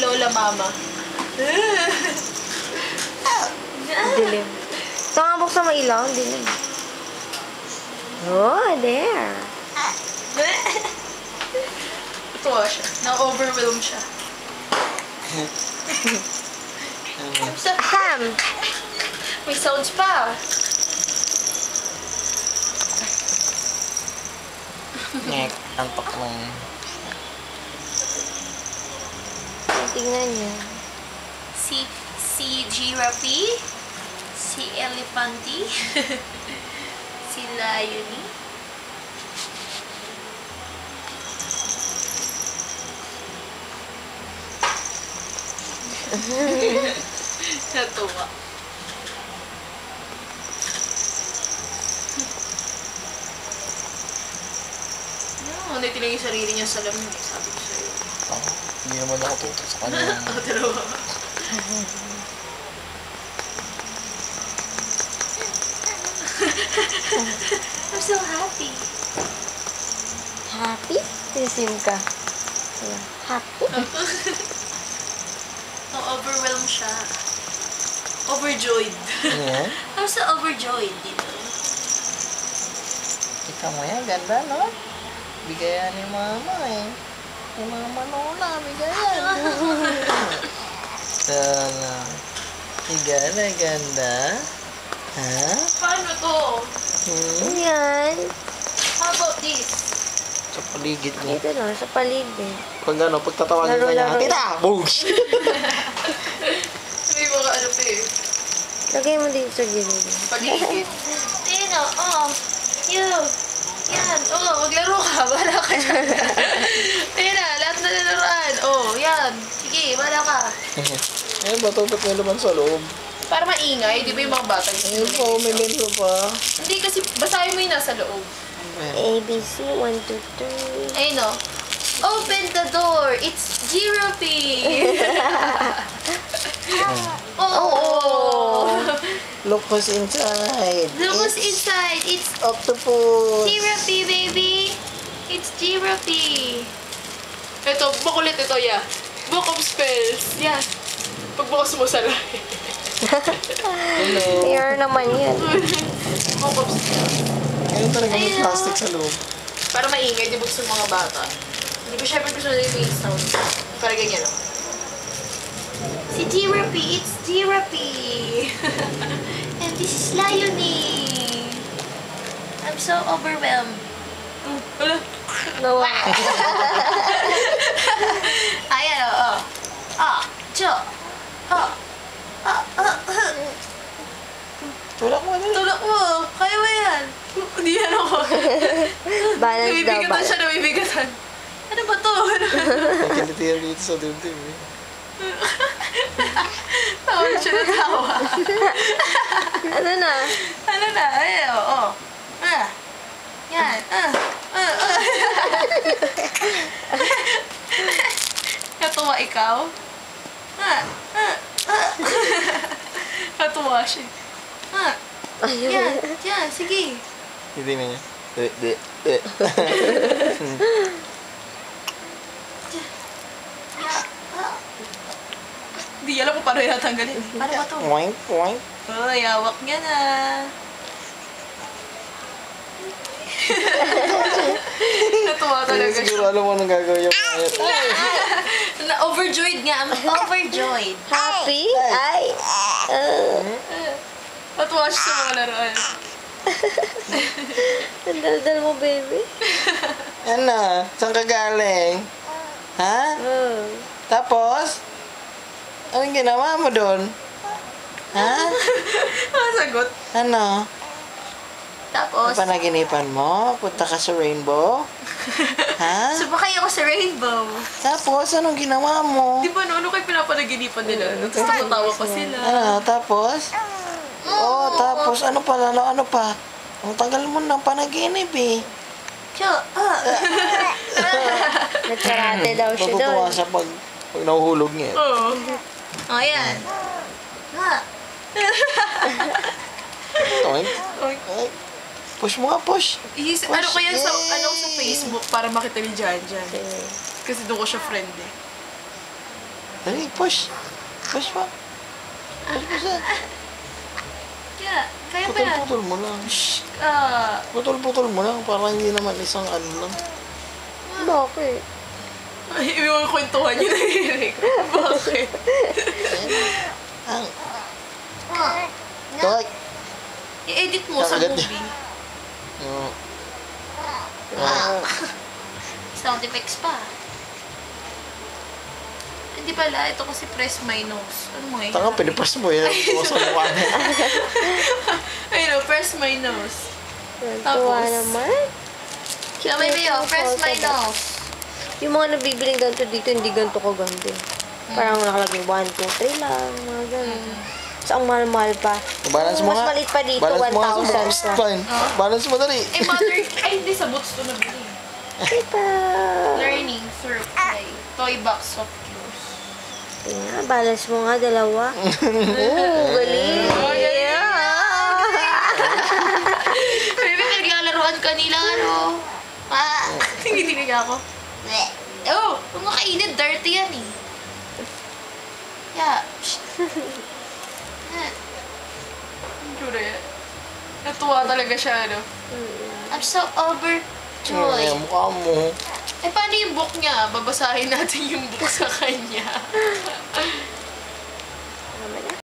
Lola Mama. Dilim. Ito nga buksan mo ilaw, dilim. Oh, there. Tuwa siya. Na-overwhelm siya. Ham. May sounds pa. Ngek, antok mo. Tingnan niyo. Si Giraffe. Si Elephanti. Si Liony. Natuwa. No, hindi tinigil yung sarili niya sa lamin. Sabi ko sa'yo. Hindi naman ako tutok sa kanya. Dalawa. I'm so happy. Happy? Sisim ka. Ayan. Happy? Overwhelmed siya. Overjoyed. Yeah. I'm so overjoyed dito. Kita mo yan, ganda, no? Bigayan ni mama eh. Ni mama Lola, bigayan. Sana. Higala, ganda. Ha? Paano to? Yan. How about this? Sa paligid niya. Dito na, sa paligid. Pag ano, pagtatawagin ka niya, Laro-laro. tita! Boosh! May mga ano pa eh. Lagay mo dito sa gilid. Pag-iigit. Tino, you. Yan, maglaro ka. Bahala ka dyan. Tina, lahat na nilaruan. Yan. Sige, bahala ka. Eh, bato ba't may laman sa loob? Para maingay, di ba yung mga bata? Ayun pa, may bento pa. Hindi kasi, basahin mo yung nasa loob. A, B, C, 1, 2, 3. Ayun o. Open the door. It's Giraffe. Oh. Look who's inside. Look what's inside. It's Octopus. Giraffe, baby. It's Giraffe. Ito, makulit ito, yeah. Book of Spells. Yeah. Pagbukas mo sa lahi. Hello. Here naman yan. Book of Spells. Ayun talaga may Ayun. plastic sa loob. Para maingay, di buksan mga bata. Hindi ko syempre gusto nila yung sound. Para ganyan, no? Si Giraffe, it's Giraffe. And this is Liony. I'm so overwhelmed. Wala. Nawa. Ayan, Tulak mo na. Tulak mo. Kaya mo yan. Hindi yan ako. Balance daw, Nabibigatan balance. siya, nabibigatan. Ano ba to? May kinitiyan dito sa dibdib eh. Tawa na siya na tawa. Ano na? Ano na? Ayan, oo. Yan. Natuwa ikaw? Natuwa siya. Ayun. Yan, sige. Hindi na niya. Hindi alam ko paano natanggalin. Paano ba to? Oink, oink. Oh, yawak niya na. Natuwa talaga siya. Siguro alam mo anong gagawin yung mayat. Overjoyed nga. I'm overjoyed. Happy? Ay. Natuwa siya sa mga laruan. Ang daldal mo, baby. Ano? Saan ka galing? Ha? Oh. Tapos? Anong ginawa mo doon? Ha? Masagot. Ano? Tapos, Panaginipan mo? Punta ka sa rainbow? Ha? sumakay ako sa rainbow. Tapos, anong ginawa mo? Di ba ano kayo pinapanaginipan nila? Tapos tumatawa pa sila. Ano? Tapos? Oh, tapos ano pa? Ano pa? Ang tagal mo ng panaginip eh. Nagkarate daw siya doon. Matutuwa siya pag nahuhulog niya. Oo. Oh, yan. Oink. Oink. Oink. Push mo nga, push. Ano ko yan sa Facebook para makita ni Jan Jan. Sige. Kasi doon ko siya friend eh. Dali, push. Push pa. Push pa siya. Kaya pa yan. Putol-putol mo lang. Ah, Putol-putol mo lang para hindi naman isang ano lang. Bakit? ay, yung kwentuhan niyo narinig. Bakit? Ang. Toy. I-edit mo sa Kakagat movie. Sound effects pa. Hindi pala, ito kasi press my nose. Ano mo eh? Tanga, pinipas mo yan. Tuwa sa mukha mo. Ayun o, press my nose. Tuwa naman. Kamay ba press my nose. Yung mga nabibiling ganito dito, hindi ganito kaganda. Parang nakalagay 1, 2, 3 lang, mga ganun. So, ang mahal-mahal pa. Balance mo Mas nga. maliit pa dito, Balance mo nga sa 1,000 pa. fine. Balance mo dali. Eh, mother, ay hindi sa boots to nabili. Diba? Learning through play. Toy box of cures. Tingnan, balance mo nga, dalawa. Galing. Oh, galing. Yeah. Baby, naglalaroan kanila, ano? Tingitig ako. Oh, kung makainit, dirty yan eh. Yeah. Natuwa talaga siya, ano? I'm so overjoyed. Ay, mukha mo. Eh, paano yung book niya? Babasahin natin yung book sa kanya.